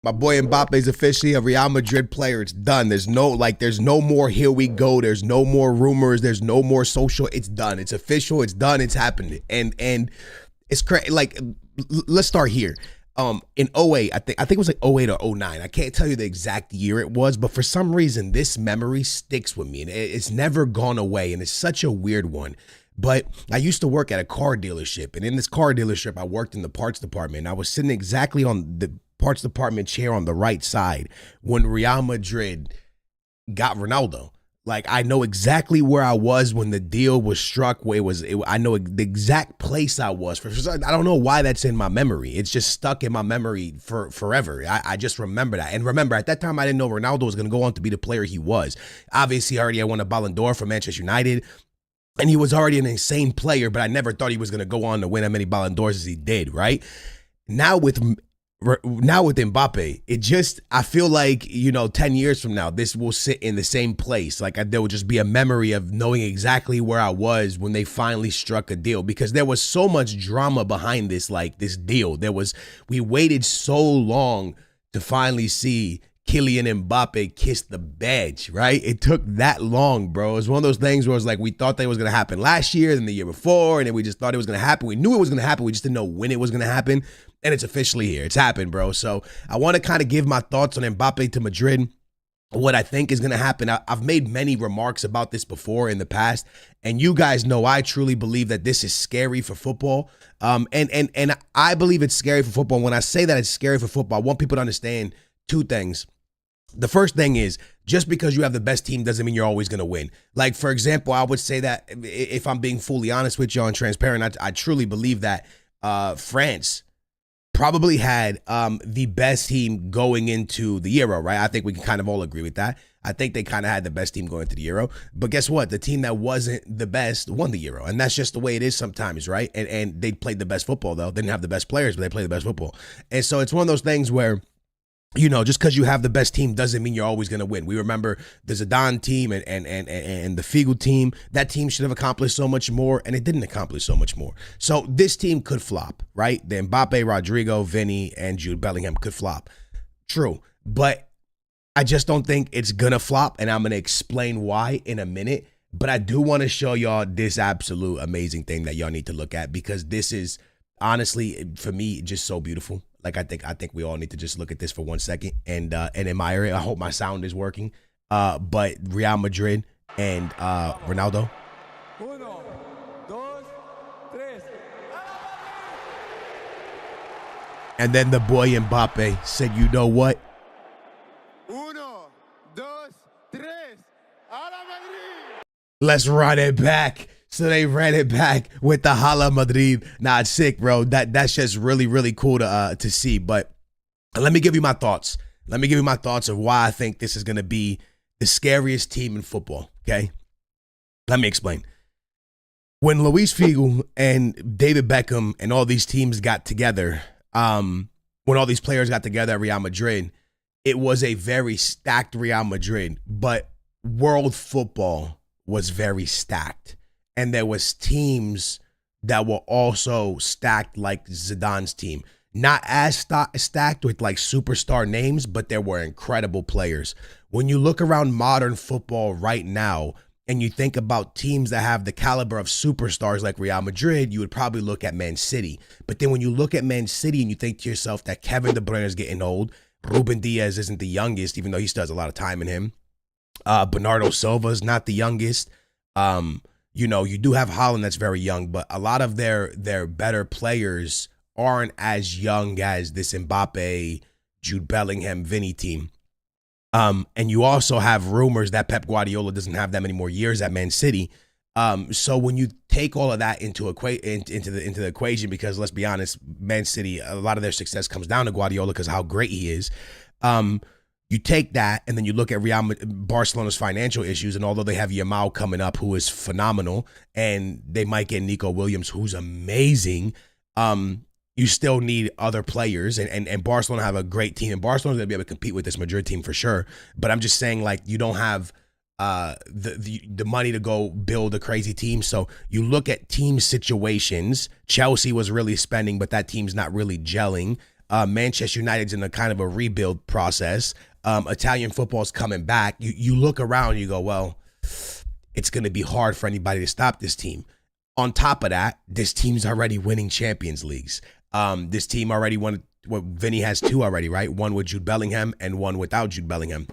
My boy Mbappe is officially a Real Madrid player. It's done. There's no more here we go. There's no more rumors. There's no more social. It's done. It's official. It's done. It's happened. And it's crazy. Like, let's start here. In '08, I think it was like '08 or '09. I can't tell you the exact year it was, but for some reason, this memory sticks with me, and it's never gone away, and it's such a weird one. But I used to work at a car dealership, and in this car dealership, I worked in the parts department. And I was sitting exactly on the parts department chair on the right side when Real Madrid got Ronaldo. Like, I know exactly where I was when the deal was struck. I know the exact place I was. I don't know why that's in my memory. It's just stuck in my memory for forever. I just remember that. And remember, at that time, I didn't know Ronaldo was going to go on to be the player he was. Obviously, already I won a Ballon d'Or for Manchester United, and he was already an insane player, but I never thought he was going to go on to win as many Ballon d'Ors as he did, right? Now with Mbappe, I feel like, 10 years from now, this will sit in the same place. Like, there will just be a memory of knowing exactly where I was when they finally struck a deal, because there was so much drama behind this deal. We waited so long to finally see Kylian Mbappe kiss the badge, right? It took that long, bro. It was one of those things where it was like, we thought that it was going to happen last year and the year before, and then we just thought it was going to happen. We knew it was going to happen. We just didn't know when it was going to happen. And it's officially here. It's happened, bro. So I want to kind of give my thoughts on Mbappe to Madrid, what I think is going to happen. I've made many remarks about this before in the past, and you guys know I truly believe that this is scary for football. And I believe it's scary for football. When I say that it's scary for football, I want people to understand two things. The first thing is, just because you have the best team doesn't mean you're always going to win. Like, for example, I would say that, if I'm being fully honest with you and transparent, I truly believe that France probably had the best team going into the Euro, right? I think we can kind of all agree with that. I think they kind of had the best team going into the Euro. But guess what? The team that wasn't the best won the Euro. And that's just the way it is sometimes, right? And they played the best football, though. They didn't have the best players, but they played the best football. And so it's one of those things where, just because you have the best team doesn't mean you're always going to win. We remember the Zidane team and the Figo team. That team should have accomplished so much more, and it didn't accomplish so much more. So this team could flop, right? The Mbappe, Rodrigo, Vinny, and Jude Bellingham could flop. True. But I just don't think it's going to flop, and I'm going to explain why in a minute. But I do want to show y'all this absolute amazing thing that y'all need to look at, because this is, honestly, for me, just so beautiful. Like, I think we all need to just look at this for 1 second and admire it. I hope my sound is working. But Real Madrid and Ronaldo. Uno, dos, tres. And then the boy Mbappe said, "You know what? Uno, dos, tres. Madrid. Let's run it back." So they ran it back with the Hala Madrid. Nah, it's sick, bro. That's just really, really cool to see. But let me give you my thoughts. Let me give you my thoughts of why I think this is going to be the scariest team in football, okay? Let me explain. When Luis Figo and David Beckham and all these teams got together, when all these players got together at Real Madrid, it was a very stacked Real Madrid, but world football was very stacked. And there was teams that were also stacked like Zidane's team. Not as stacked with like superstar names, but there were incredible players. When you look around modern football right now and you think about teams that have the caliber of superstars like Real Madrid, you would probably look at Man City. But then when you look at Man City and you think to yourself that Kevin De Bruyne is getting old, Ruben Diaz isn't the youngest, even though he still has a lot of time in him. Bernardo Silva is not the youngest. You do have Haaland that's very young, but a lot of their better players aren't as young as this Mbappe, Jude Bellingham, Vinny team. And you also have rumors that Pep Guardiola doesn't have that many more years at Man City. So when you take all of that into the equation, because let's be honest, Man City, a lot of their success comes down to Guardiola because of how great he is. You take that and then you look at Barcelona's financial issues, and although they have Yamal coming up, who is phenomenal, and they might get Nico Williams, who's amazing, you still need other players, and Barcelona have a great team, and Barcelona's going to be able to compete with this Madrid team for sure. But I'm just saying, like, you don't have the money to go build a crazy team. So you look at team situations. Chelsea was really spending, but that team's not really gelling. Manchester United's in a kind of a rebuild process. Italian football's coming back. You look around, you go, well, it's going to be hard for anybody to stop this team. On top of that, this team's already winning Champions Leagues. This team already won. Well, Vinny has 2 already, right? One with Jude Bellingham and one without Jude Bellingham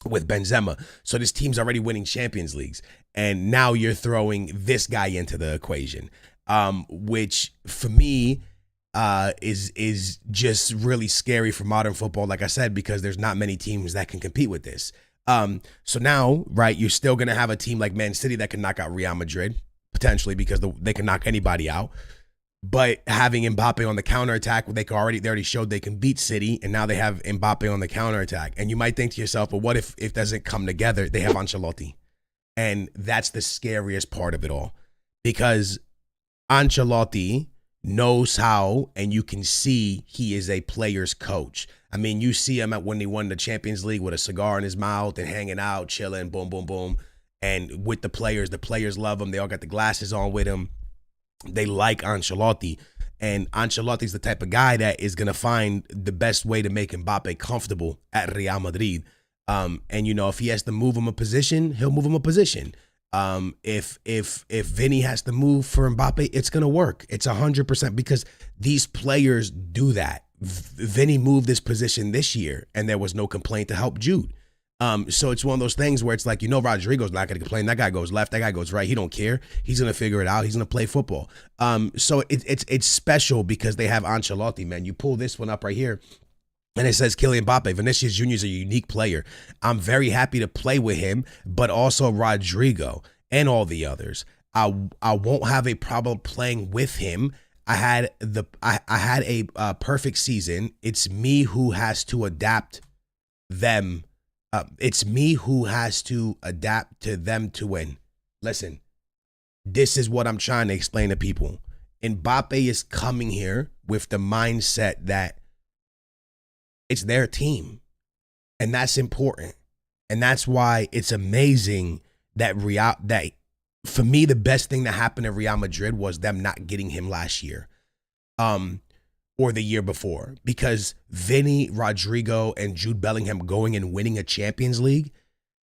with Benzema. So this team's already winning Champions Leagues. And now you're throwing this guy into the equation, which for me is just really scary for modern football, like I said, because there's not many teams that can compete with this. So now, right, you're still going to have a team like Man City that can knock out Real Madrid, potentially, because they can knock anybody out. But having Mbappe on the counterattack, they already showed they can beat City, and now they have Mbappe on the counterattack. And you might think to yourself, but what if it doesn't come together? They have Ancelotti. And that's the scariest part of it all. Because Ancelotti knows how, and you can see he is a player's coach. I mean, you see him when he won the Champions League with a cigar in his mouth and hanging out, chilling, boom, boom, boom. And with the players love him. They all got the glasses on with him. They like Ancelotti, and Ancelotti's the type of guy that is going to find the best way to make Mbappe comfortable at Real Madrid. And, you know, if he has to move him a position, he'll move him a position. If Vinny has to move for Mbappe, it's going to work. It's 100% because these players do that. Vinny moved this position this year, and there was no complaint to help Jude. So it's one of those things where it's like, you know, Rodrigo's not going to complain. That guy goes left. That guy goes right. He don't care. He's going to figure it out. He's going to play football. So it's special because they have Ancelotti, man. You pull this one up right here, and it says Kylian Mbappe. Vinicius Jr. is a unique player. I'm very happy to play with him, but also Rodrigo and all the others. I won't have a problem playing with him. I had a perfect season. It's me who has to adapt them. It's me who has to adapt to them to win. Listen, this is what I'm trying to explain to people. Mbappe is coming here with the mindset that it's their team, and that's important. And that's why it's amazing that for me, the best thing that happened at Real Madrid was them not getting him last year. Or the year before, because Vinny, Rodrigo, and Jude Bellingham going and winning a Champions League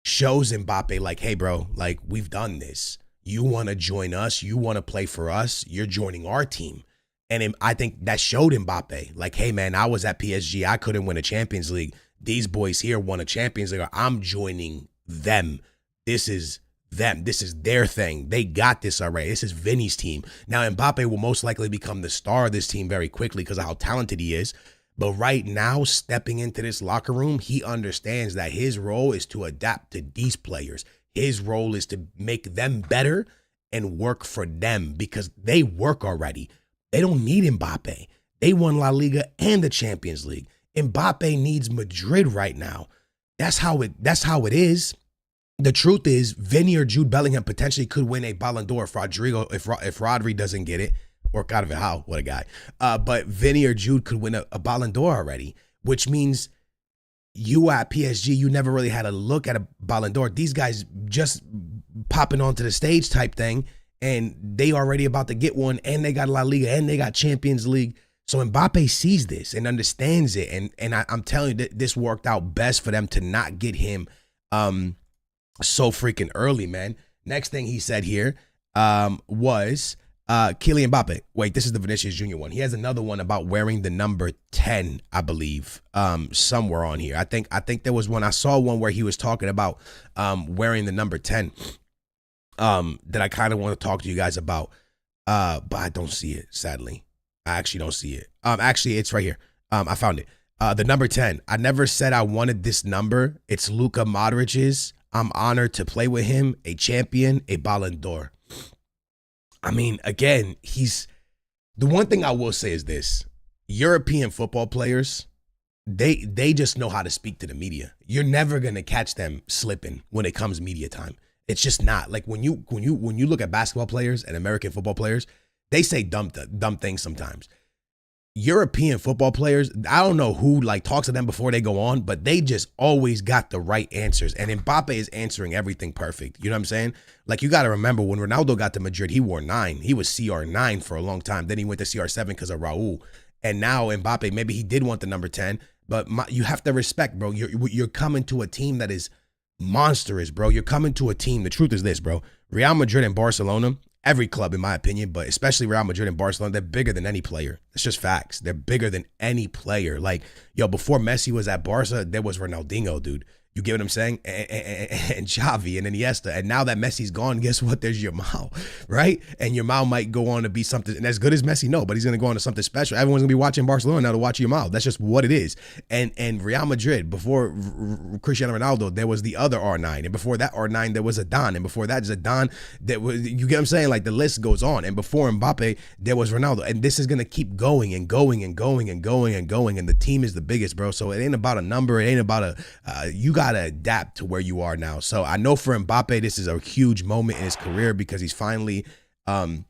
shows Mbappe like, hey, bro, like, we've done this. You want to join us? You want to play for us? You're joining our team. And I think that showed Mbappe like, hey, man, I was at PSG. I couldn't win a Champions League. These boys here won a Champions League. I'm joining them. This is them. This is their thing. They got this already. This is Vinny's team. Now, Mbappe will most likely become the star of this team very quickly because of how talented he is. But right now, stepping into this locker room, he understands that his role is to adapt to these players. His role is to make them better and work for them because they work already. They don't need Mbappe. They won La Liga and the Champions League. Mbappe needs Madrid right now. That's how it is. The truth is, Vinny or Jude Bellingham potentially could win a Ballon d'Or if Rodri doesn't get it, or Carvajal, what a guy. But Vinny or Jude could win a Ballon d'Or already, which means you at PSG, you never really had a look at a Ballon d'Or. These guys just popping onto the stage type thing, and they already about to get one, and they got La Liga, and they got Champions League. So Mbappe sees this and understands it, and I'm telling you that this worked out best for them to not get him so freaking early, man. Next thing he said here was Kylian Mbappe. Wait, this is the Vinicius Jr. one. He has another one about wearing the number 10, I believe, somewhere on here. I think there was one. I saw one where he was talking about wearing the number 10 that I kind of want to talk to you guys about, but I don't see it, sadly. I actually don't see it. Actually, it's right here. I found it. The number 10. I never said I wanted this number. It's Luka Modric's. I'm honored to play with him, a champion, a Ballon d'Or. I mean, again, the one thing I will say is this. European football players, they just know how to speak to the media. You're never going to catch them slipping when it comes media time. It's just not. Like when you look at basketball players and American football players, they say dumb things sometimes. European football players, I don't know who like talks to them before they go on, but they just always got the right answers. And Mbappe is answering everything perfect. You know what I'm saying? Like, you got to remember when Ronaldo got to Madrid, he wore 9. He was CR9 for a long time. Then he went to CR7 because of Raul. And now Mbappe, maybe he did want the number 10, but you have to respect, bro. You're coming to a team that is monstrous, bro. You're coming to a team. The truth is this, bro. Real Madrid and Barcelona, every club, in my opinion, but especially Real Madrid and Barcelona, they're bigger than any player. It's just facts. They're bigger than any player. Like, yo, before Messi was at Barca, there was Ronaldinho, dude. You get what I'm saying? And Xavi and Iniesta. And now that Messi's gone, guess what? There's Yamal, right? And Yamal might go on to be something, and as good as Messi, no, but he's going to go on to something special. Everyone's going to be watching Barcelona now to watch Yamal. That's just what it is. And Real Madrid, before Cristiano Ronaldo, there was the other R9. And before that R9, there was Zidane. And before that, Zidane, you get what I'm saying? Like, the list goes on. And before Mbappe, there was Ronaldo. And this is going to keep going and going and going and going and going. And the team is the biggest, bro. So it ain't about a number. It ain't about you got to adapt to where you are now. So I know for Mbappe, this is a huge moment in his career because he's finally, and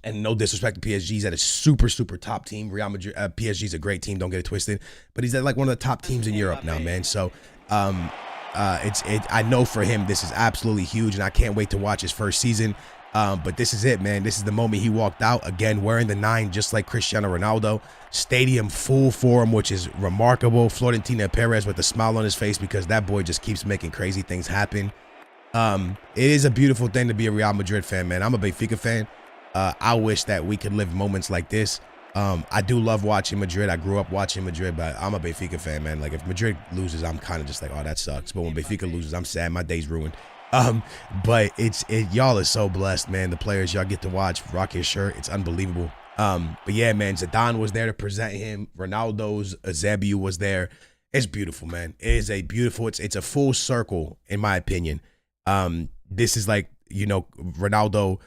no disrespect to PSG, he's at a super, super top team. Real Madrid, PSG is a great team. Don't get it twisted, but he's at like one of the top teams in Europe now, man. So, I know for him, this is absolutely huge, and I can't wait to watch his first season. But this is it, man. This is the moment he walked out, again, wearing the 9, just like Cristiano Ronaldo. Stadium full for him, which is remarkable. Florentino Perez with a smile on his face because that boy just keeps making crazy things happen. It is a beautiful thing to be a Real Madrid fan, man. I'm a Benfica fan. I wish that we could live moments like this. I do love watching Madrid. I grew up watching Madrid, but I'm a Benfica fan, man. Like, if Madrid loses, I'm kind of just like, oh, that sucks. But when Benfica loses, I'm sad. My day's ruined. But y'all are so blessed, man. The players y'all get to watch rock his shirt, it's unbelievable. But yeah, man, Zidane was there to present him. Ronaldo's Eusebio was there. It's beautiful, man. It is a beautiful, it's a full circle, in my opinion. This is like, you know, Ronaldo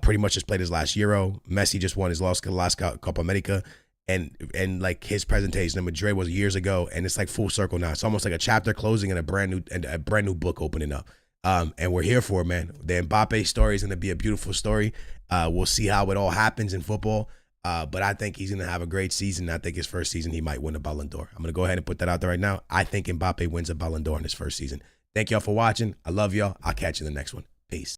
pretty much just played his last Euro. Messi just won his last Copa America. And like his presentation in Madrid was years ago, and it's like full circle now. It's almost like a chapter closing and a brand new book opening up. And we're here for it, man. The Mbappe story is going to be a beautiful story. We'll see how it all happens in football. But I think he's going to have a great season. I think his first season, he might win a Ballon d'Or. I'm going to go ahead and put that out there right now. I think Mbappe wins a Ballon d'Or in his first season. Thank y'all for watching. I love y'all. I'll catch you in the next one. Peace.